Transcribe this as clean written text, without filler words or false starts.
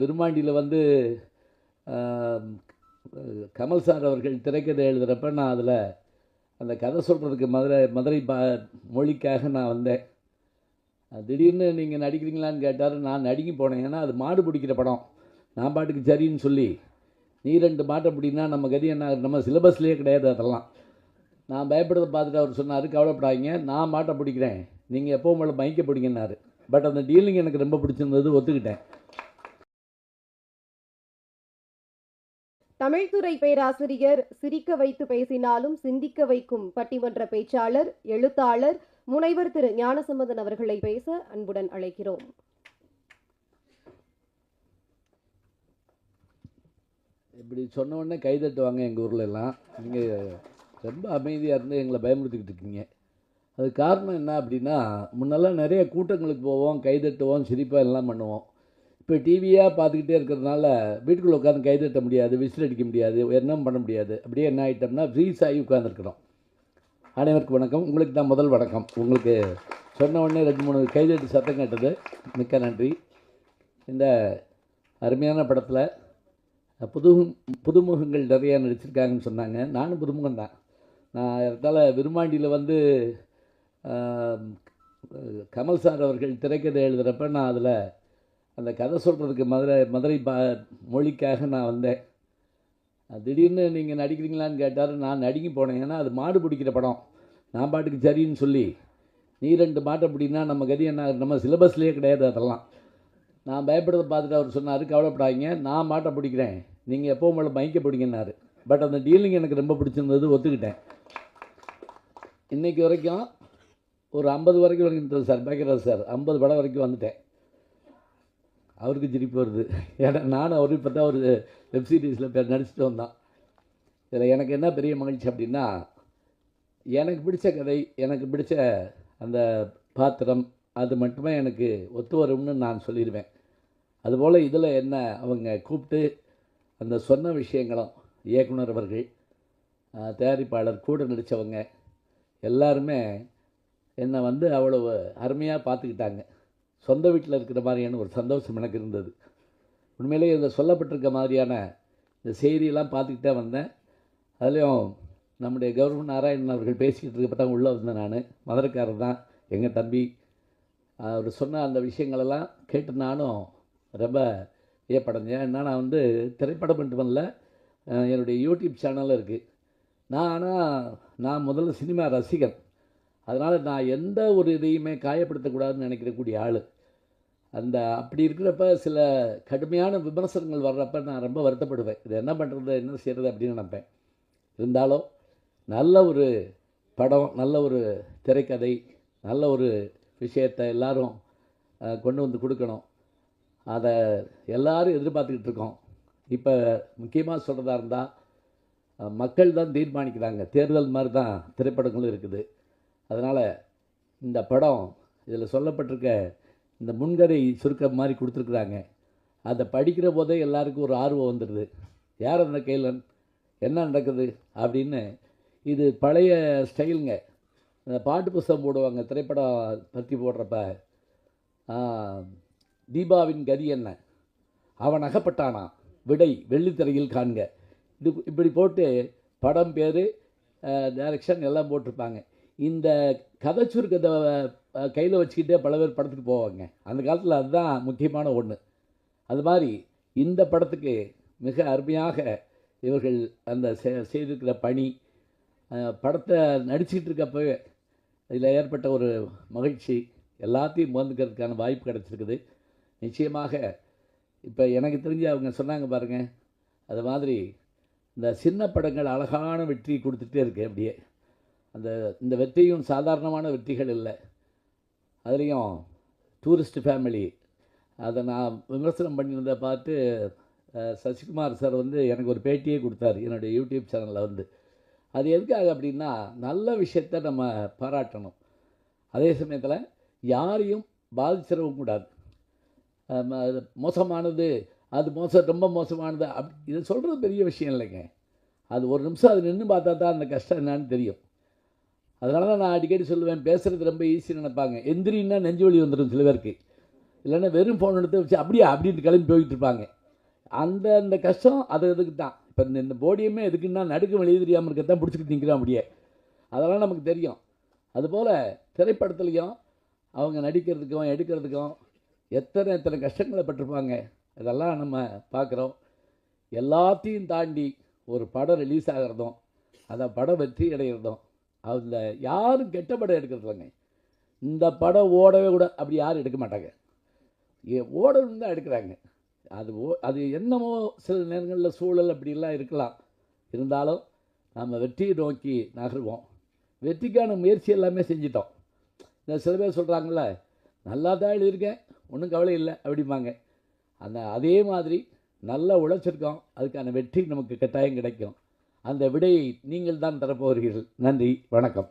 விருமாண்டியில் வந்து கமல் சார் அவர்கள் திரைக்கதை எழுதுகிறப்ப நான் அதில் அந்த கதை சொல்கிறதுக்கு மதுரை மொழிக்காக நான் வந்தேன். திடீர்னு நீங்கள் நடிக்கிறீங்களான்னு கேட்டார். நான் நடிக்க போனேன். ஏன்னா அது மாடு பிடிக்கிற படம். நான் பாட்டுக்கு சரின்னு சொல்லி நீ 2 மாட்டை பிடினா நம்ம கதி என்ன, நம்ம சிலபஸ்லேயே கிடையாது அதெல்லாம். நான் பயப்படுறதை பார்த்துட்டு அவர் சொன்னார், கவலைப்படாதீங்க, நான் மாட்டை பிடிக்கிறேன், நீங்கள் எப்போவும் போல மைக்க பிடிங்கன்னாரு. பட் அந்த டீலிங் எனக்கு ரொம்ப பிடிச்சிருந்தது, ஒத்துக்கிட்டேன். தமிழ்துறை பேராசிரியர், சிரிக்க வைத்து பேசினாலும் சிந்திக்க வைக்கும் பட்டிமன்ற பேச்சாளர், எழுத்தாளர் முனைவர் திரு ஞானசம்பந்தன் அவர்களை பேச அன்புடன் அழைக்கிறோம். இப்படி சொன்ன உடனே கைதட்டுவாங்க எங்கள் ஊரில் எல்லாம். நீங்கள் ரொம்ப அமைதியாக இருந்து எங்களை பயமுறுத்திக்கிட்டு இருக்கீங்க. அது காரணம் என்ன அப்படின்னா, முன்னெல்லாம் நிறைய கூட்டங்களுக்கு போவோம், கைதட்டுவோம், சிரிப்பாக எல்லாம் பண்ணுவோம். இப்போ டிவியாக பார்த்துக்கிட்டே இருக்கிறதுனால வீட்டுக்குள்ளே உட்காந்து கைதட்ட முடியாது, விசில் அடிக்க முடியாது, என்ன பண்ண முடியாது. அப்படியே என்ன ஆகிட்டோம்னா ஃப்ரீஸ் ஆகி உட்காந்துருக்குறோம். அனைவருக்கும் வணக்கம். உங்களுக்கு தான் முதல் வணக்கம். உங்களுக்கு சொன்ன உடனே 2-3 கைதட்டு சத்தம் கேட்டது, மிக்க நன்றி. இந்த அருமையான படத்தில் புதுமுகங்கள் நிறையா நடிச்சிருக்காங்கன்னு சொன்னாங்க. நானும் புதுமுகம் தான். நான் இடத்தால விருமாண்டியில் வந்து கமல் சார் அவர்கள் திரைக்கதை எழுதுகிறப்ப நான் அதில் அந்த கதை சொல்கிறதுக்கு மதுரை மொழிக்காக நான் வந்தேன். திடீர்னு நீங்கள் நடிக்கிறீங்களான்னு கேட்டார். நான் நடிக்க போனேன். ஏன்னா அது மாடு பிடிக்கிற படம். நான் பாட்டுக்கு சரின்னு சொல்லி நீ 2 மாட்டை பிடினா நம்ம கதி என்ன, நம்ம சிலபஸ்லேயே கிடையாது அதெல்லாம். நான் பயப்படுறதை பார்த்துட்டு அவர் சொன்னார், கவலைப்படாதீங்க, நான் மாட்டை பிடிக்கிறேன், நீங்கள் எப்போவும் போல மைக்க பிடிங்கன்னாரு. பட் அந்த டீலிங் எனக்கு ரொம்ப பிடிச்சிருந்தது, ஒத்துக்கிட்டேன். இன்றைக்கி வரைக்கும் ஒரு 50 வரைக்கும் வந்துட்டேன் சார். பேக்கராஜ் சார் 50 படம் வரைக்கும் வந்துட்டேன். அவருக்கு சிரிப்பு வருது. ஏன்னா நானும் அவரு இப்போ தான் ஒரு வெப்சீரிஸில் நடிச்சுட்டு வந்தான். இதில் எனக்கு என்ன பெரிய மகிழ்ச்சி அப்படின்னா, எனக்கு பிடிச்ச கதை, எனக்கு பிடிச்ச அந்த பாத்திரம், அது மட்டுமே எனக்கு ஒத்து வரும்னு நான் சொல்லிடுவேன். அதுபோல் இதில் என்ன அவங்க கூப்பிட்டு அந்த சொன்ன விஷயங்களும், இயக்குனர் அவர்கள், தயாரிப்பாளர், கூட நடித்தவங்க எல்லாருமே என்னை வந்து அவ்வளவு அருமையாக பார்த்துக்கிட்டாங்க. சொந்த வீட்டில் இருக்கிற மாதிரியான ஒரு சந்தோஷம் எனக்கு இருந்தது. உண்மையிலேயே இந்த சொல்லப்பட்டிருக்க மாதிரியான இந்த செய்தியெல்லாம் பார்த்துக்கிட்டே வந்தேன். அதுலேயும் நம்முடைய கௌரவ நாராயணன் அவர்கள் பேசிக்கிட்டு இருக்கப்போ தான் உள்ளே வந்தேன். நான் மதுரைக்காரர் தான், எங்கள் தம்பி. அவர் சொன்ன அந்த விஷயங்களெல்லாம் கேட்டு நானும் ரொம்ப வியப்படைஞ்சேன். ஏன்னா நான் வந்து திரைப்படம் மட்டுமல்ல, என்னுடைய யூடியூப் சேனலும் இருக்குது. நான் முதல்ல சினிமா ரசிகன். அதனால் நான் எந்த ஒரு இதையுமே காயப்படுத்தக்கூடாதுன்னு நினைக்கிறக்கூடிய ஆள். அப்படி இருக்கிறப்ப சில கடுமையான விமர்சனங்கள் வர்றப்ப நான் ரொம்ப வருத்தப்படுவேன். இது என்ன பண்ணுறது, என்ன செய்கிறது அப்படின்னு நினைப்பேன். இருந்தாலும் நல்ல ஒரு படம், நல்ல ஒரு திரைக்கதை, நல்ல ஒரு விஷயத்தை எல்லோரும் கொண்டு வந்து கொடுக்கணும். அதை எல்லோரும் எதிர்பார்த்துக்கிட்டு இருக்கோம். இப்போ முக்கியமாக சொல்கிறதா இருந்தால், மக்கள் தான் தீர்மானிக்கிறாங்க. தேர்தல் மாதிரி தான் திரைப்படங்களும் இருக்குது. அதனால் இந்த படம், இதில் சொல்லப்பட்டிருக்க இந்த முன்கதை சுருக்கம் மாதிரி கொடுத்துருக்குறாங்க. அதை படிக்கிற போதே எல்லாருக்கும் ஒரு ஆர்வம் வந்துடுது. யார் அந்த கைலன், என்ன நடக்குது அப்படின்னு. இது பழைய ஸ்டைலுங்க. இந்த பாட்டு புஸ்தகம் போடுவாங்க திரைப்படம் பற்றி போடுறப்ப, தீபாவின் கதி என்ன, அவன் அகப்பட்டானா, விடை வெள்ளித்திரையில் காண்க, இது இப்படி போட்டு படம் பேர், டைரக்ஷன் எல்லாம் போட்டிருப்பாங்க. இந்த கதை சுருக்கத்தை கையில் வச்சுக்கிட்டே பல பேர் படத்துக்கு போவாங்க. அந்த காலத்தில் அதுதான் முக்கியமான ஒன்று. அது மாதிரி இந்த படத்துக்கு மிக அருமையாக இவர்கள் அந்த செய்திருக்கிற பணி, படத்தை நடிச்சிக்கிட்டு இருக்கப்பவே இதில் ஏற்பட்ட ஒரு மகிழ்ச்சி, எல்லாத்தையும் முகந்துக்கிறதுக்கான வாய்ப்பு கிடச்சிருக்குது. நிச்சயமாக இப்போ எனக்கு தெரிஞ்சு அவங்க சொன்னாங்க பாருங்கள், அது மாதிரி இந்த சின்ன படங்கள் அழகான வெற்றி கொடுத்துட்டே இருக்கு. அப்படியே இந்த வெற்றியும் சாதாரணமான வெற்றிகள் இல்லை. அதுலேயும் டூரிஸ்ட் ஃபேமிலி, அதை நான் விமர்சனம் பண்ணியிருந்த பார்த்து சசிகுமார் சார் வந்து எனக்கு ஒரு பேட்டியே கொடுத்தாரு என்னுடைய யூடியூப் சேனலில் வந்து. அது எதுக்காக அப்படின்னா, நல்ல விஷயத்தை நம்ம பாராட்டணும், அதே சமயத்தில் யாரையும் பாதிச்சிடவும் கூடாது. மோசமானது, அது ரொம்ப மோசமானது இதை சொல்கிறது பெரிய விஷயம் இல்லைங்க. அது ஒரு நிமிஷம் அது நின்று பார்த்தா தான் அந்த கஷ்டம் என்னான்னு தெரியும். அதனால தான் நான் அடிக்கடி சொல்லுவேன், பேசுகிறது ரொம்ப ஈஸின்னு நினைப்பாங்க. எந்திரின்னா நெஞ்சு வலி வந்துடும் சில பேருக்கு. இல்லைன்னா வெறும் ஃபோன் எடுத்து வச்சு அப்படியே அப்படின்ட்டு கிளம்பி போயிட்டு இருப்பாங்க. அந்த அந்த கஷ்டம் அது இதுக்கு தான். இப்போ இந்த போடியமே எதுக்குன்னா நடுக்கம் வெளியே தெரியாமல் இருக்க தான் பிடிச்சிக்கிட்டு நிற்கிறோம் அப்படியே. அதெல்லாம் நமக்கு தெரியும். அதுபோல் திரைப்படத்துலேயும் அவங்க நடிக்கிறதுக்கும் எடுக்கிறதுக்கும் எத்தனை எத்தனை கஷ்டங்களை பட்டிருப்பாங்க. இதெல்லாம் நம்ம பார்க்குறோம். எல்லாத்தையும் தாண்டி ஒரு படம் ரிலீஸ் ஆகிறதும் அந்த படம் வெற்றி அடைகிறதும் அதில் யாரும் கெட்ட படம் எடுக்கிறது இல்லைங்க. இந்த படம் ஓடவே கூட அப்படி யாரும் எடுக்க மாட்டாங்க. ஓடணும் தான் எடுக்கிறாங்க. அது என்னமோ சில நேரங்களில் சூழல் அப்படிலாம் இருக்கலாம். இருந்தாலும் நம்ம வெற்றியை நோக்கி நகருவோம். வெற்றிக்கான முயற்சி எல்லாமே செஞ்சிட்டோம். இந்த சில பேர் சொல்கிறாங்கள, நல்லா தான் எழுதியிருக்கேன், ஒன்றும் கவலை இல்லை அப்படிம்பாங்க. அதே மாதிரி நல்லா உழைச்சிருக்கோம், அதுக்கான வெற்றி நமக்கு கட்டாயம் கிடைக்கும். அந்த விடையை நீங்கள் தான் தரப்போகிறீர்கள். நன்றி, வணக்கம்.